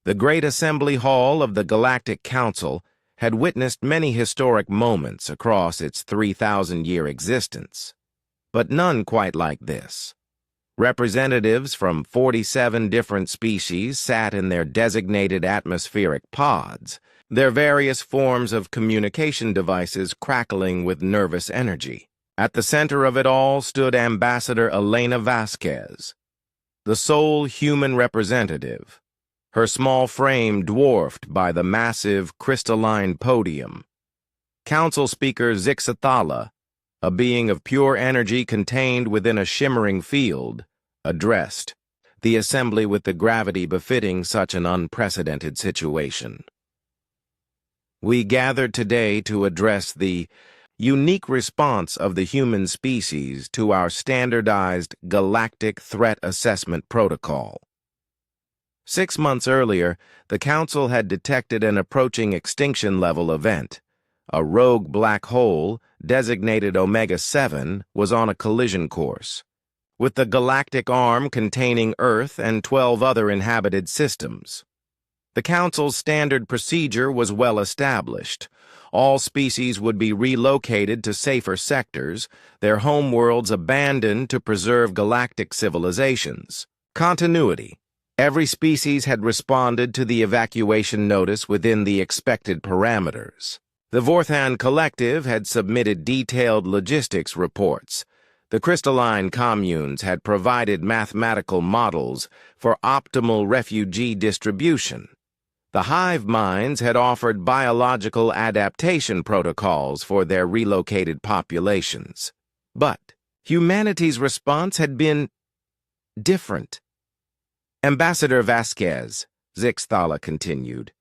The great assembly hall of the Galactic Council had witnessed many historic moments across its 3,000-year existence, but none quite like this. Representatives from 47 different species sat in their designated atmospheric pods, their various forms of communication devices crackling with nervous energy. At the center of it all stood Ambassador Elena Vasquez, the sole human representative, her small frame dwarfed by the massive crystalline podium. Council Speaker Zixathala, a being of pure energy contained within a shimmering field, addressed the assembly with the gravity befitting such an unprecedented situation. We gathered today to address the unique response of the human species to our standardized Galactic Threat Assessment Protocol. 6 months earlier, the Council had detected an approaching extinction-level event. A rogue black hole, designated Omega-7, was on a collision course, with the galactic arm containing Earth and 12 other inhabited systems. The Council's standard procedure was well established. All species would be relocated to safer sectors, their homeworlds abandoned to preserve galactic civilizations. Continuity. Every species had responded to the evacuation notice within the expected parameters. The Vorthan Collective had submitted detailed logistics reports. The crystalline communes had provided mathematical models for optimal refugee distribution. The hive minds had offered biological adaptation protocols for their relocated populations. But humanity's response had been different. Ambassador Vasquez, Zixathala continued,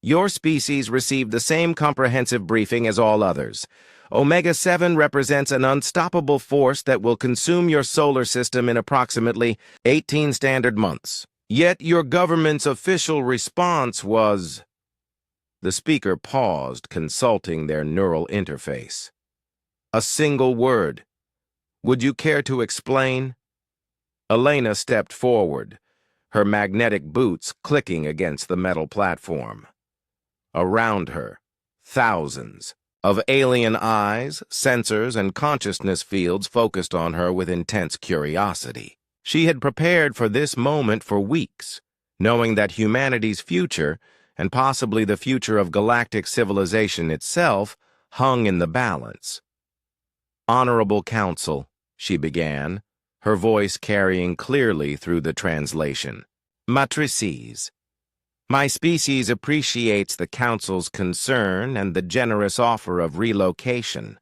your species received the same comprehensive briefing as all others. Omega-7 represents an unstoppable force that will consume your solar system in approximately 18 standard months. Yet your government's official response was... The speaker paused, consulting their neural interface. A single word. Would you care to explain? Elena stepped forward, her magnetic boots clicking against the metal platform. Around her, thousands of alien eyes, sensors, and consciousness fields focused on her with intense curiosity. She had prepared for this moment for weeks, knowing that humanity's future, and possibly the future of galactic civilization itself, hung in the balance. Honorable Council, she began, her voice carrying clearly through the translation. Matrices. My species appreciates the Council's concern and the generous offer of relocation.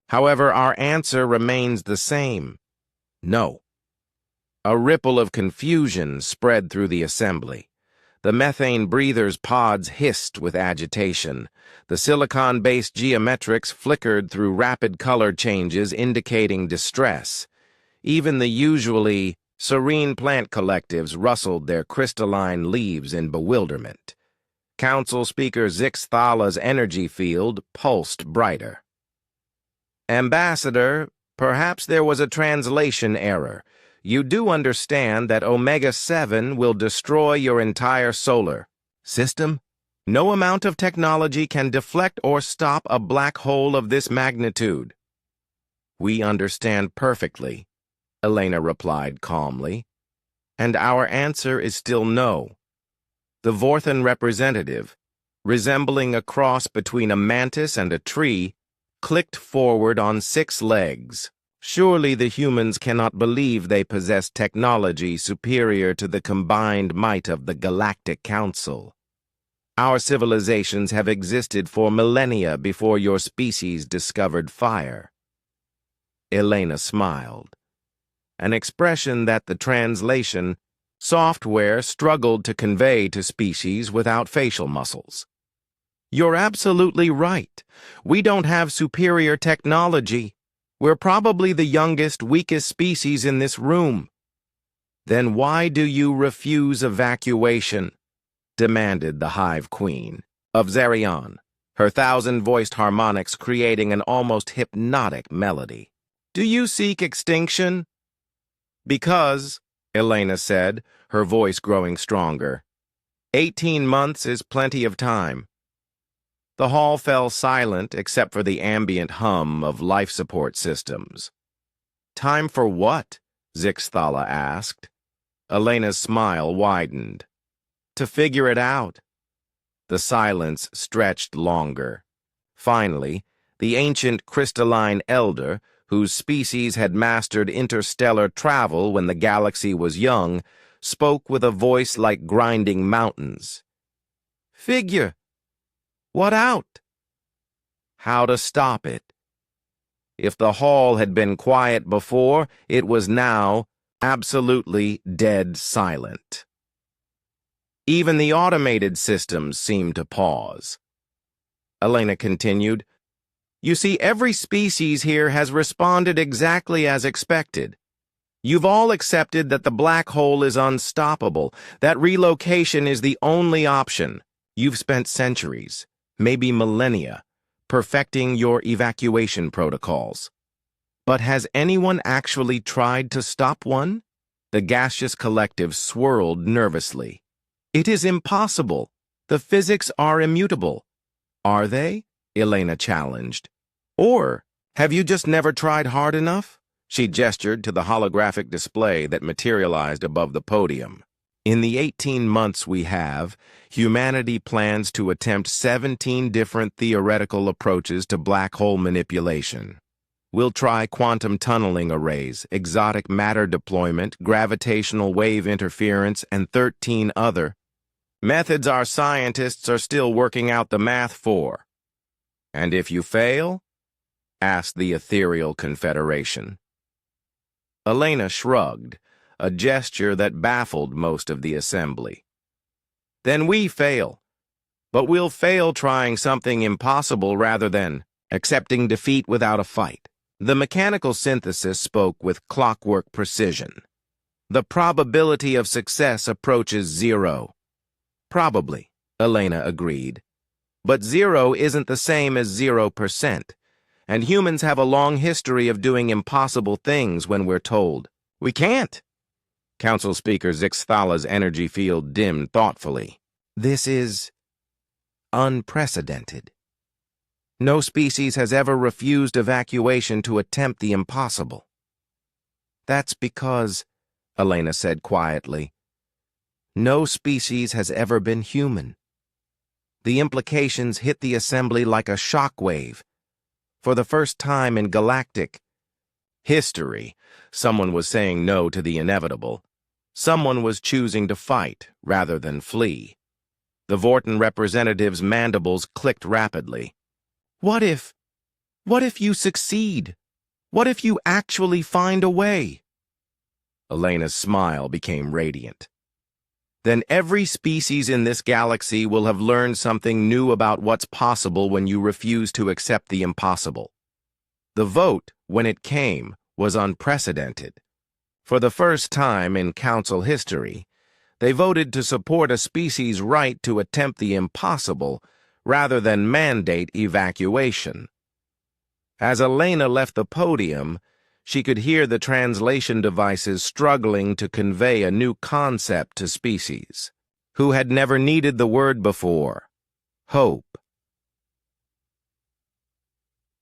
However, our answer remains the same. No. A ripple of confusion spread through the assembly. The methane breathers' pods hissed with agitation. The silicon-based geometrics flickered through rapid color changes indicating distress. Even the usually serene plant collectives rustled their crystalline leaves in bewilderment. Council Speaker Zixathala's energy field pulsed brighter. Ambassador, perhaps there was a translation error. You do understand that Omega-7 will destroy your entire solar system? No amount of technology can deflect or stop a black hole of this magnitude. We understand perfectly, Elena replied calmly, and our answer is still no. The Vorthan representative, resembling a cross between a mantis and a tree, clicked forward on 6 legs. Surely the humans cannot believe they possess technology superior to the combined might of the Galactic Council. Our civilizations have existed for millennia before your species discovered fire. Elena smiled, an expression that the translation software struggled to convey to species without facial muscles. You're absolutely right. We don't have superior technology. We're probably the youngest, weakest species in this room. Then why do you refuse evacuation? Demanded the Hive Queen of Zerion, her 1,000-voiced harmonics creating an almost hypnotic melody. Do you seek extinction? Because, Elena said, her voice growing stronger, 18 months is plenty of time. The hall fell silent except for the ambient hum of life support systems. Time for what? Zixthala asked. Elena's smile widened. To figure it out. The silence stretched longer. Finally, the ancient crystalline elder, whose species had mastered interstellar travel when the galaxy was young, spoke with a voice like grinding mountains. Figure. What out? How to stop it. If the hall had been quiet before, it was now absolutely dead silent. Even the automated systems seemed to pause. Elena continued, You see, every species here has responded exactly as expected. You've all accepted that the black hole is unstoppable, that relocation is the only option. You've spent centuries, maybe millennia, perfecting your evacuation protocols. But has anyone actually tried to stop one? The gaseous collective swirled nervously. It is impossible. The physics are immutable. Are they? Elena challenged. Or have you just never tried hard enough? She gestured to the holographic display that materialized above the podium. In the 18 months we have, humanity plans to attempt 17 different theoretical approaches to black hole manipulation. We'll try quantum tunneling arrays, exotic matter deployment, gravitational wave interference, and 13 other methods our scientists are still working out the math for. And if you fail? Asked the ethereal confederation. Elena shrugged, a gesture that baffled most of the assembly. Then we fail. But we'll fail trying something impossible rather than accepting defeat without a fight. The mechanical synthesis spoke with clockwork precision. The probability of success approaches 0. Probably, Elena agreed. But 0 isn't the same as 0%, and humans have a long history of doing impossible things when we're told, we can't. Council Speaker Zixthala's energy field dimmed thoughtfully. This is unprecedented. No species has ever refused evacuation to attempt the impossible. That's because, Elena said quietly, no species has ever been human. The implications hit the assembly like a shockwave. For the first time in galactic history, someone was saying no to the inevitable. Someone was choosing to fight rather than flee. The Vorten representative's mandibles clicked rapidly. What if you succeed? What if you actually find a way? Elena's smile became radiant. Then every species in this galaxy will have learned something new about what's possible when you refuse to accept the impossible. The vote, when it came, was unprecedented. For the first time in Council history, they voted to support a species' right to attempt the impossible rather than mandate evacuation. As Elena left the podium, she could hear the translation devices struggling to convey a new concept to species, who had never needed the word before: hope.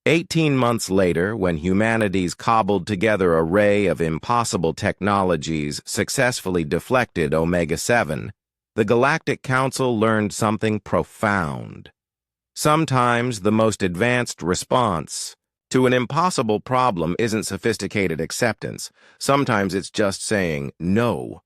18 months later, when humanity's cobbled together array of impossible technologies successfully deflected Omega-7, the Galactic Council learned something profound. Sometimes the most advanced response to an impossible problem isn't sophisticated acceptance. Sometimes it's just saying no